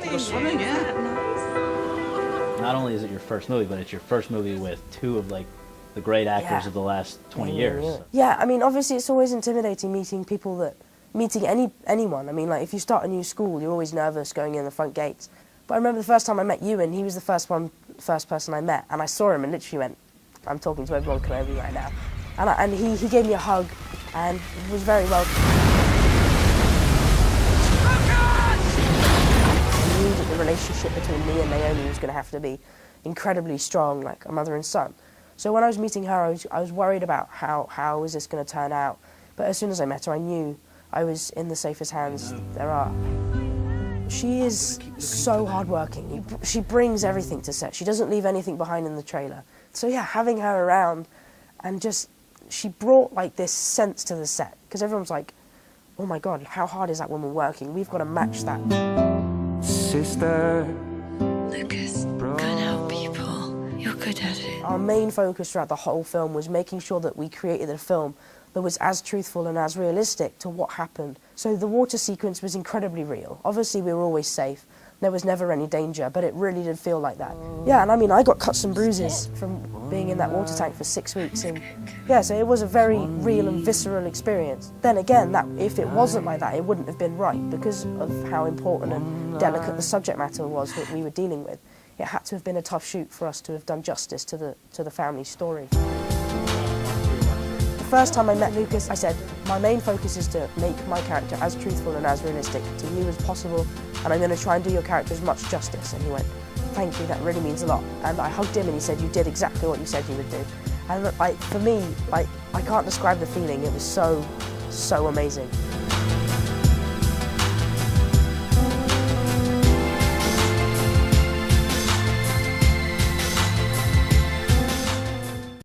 take to go swimming, yeah. Not only is it your first movie, but it's your first movie with two of like the great actors of the last 20 years. Yeah, I mean, obviously it's always intimidating meeting anyone. I mean, like if you start a new school, you're always nervous going in the front gates. But I remember the first time I met Ewan, he was the first person I met, and I saw him and literally went, I'm talking to everyone Kenobi right now. And he gave me a hug and was very welcome. I knew that the relationship between me and Naomi was going to have to be incredibly strong, like a mother and son. So when I was meeting her, I was worried about how is this going to turn out. But as soon as I met her, I knew I was in the safest hands there are. She is so hardworking. She brings everything to set. She doesn't leave anything behind in the trailer. So yeah, having her around and she brought like this sense to the set. Because everyone's like, oh my God, how hard is that woman working? We've got to match that. Sister. Lucas, can't help people. You're good at it. Our main focus throughout the whole film was making sure that we created a film that was as truthful and as realistic to what happened. So the water sequence was incredibly real. Obviously we were always safe. There was never any danger, but it really did feel like that. Yeah, and I mean, I got cuts and bruises from being in that water tank for 6 weeks. And yeah, so it was a very real and visceral experience. Then again, that if it wasn't like that, it wouldn't have been right because of how important and delicate the subject matter was that we were dealing with. It had to have been a tough shoot for us to have done justice to the family story. The first time I met Lucas, I said, my main focus is to make my character as truthful and as realistic to you as possible, and I'm going to try and do your character as much justice. And he went, thank you, that really means a lot. And I hugged him and he said, you did exactly what you said you would do. And like, for me, like, I can't describe the feeling. It was so, so amazing.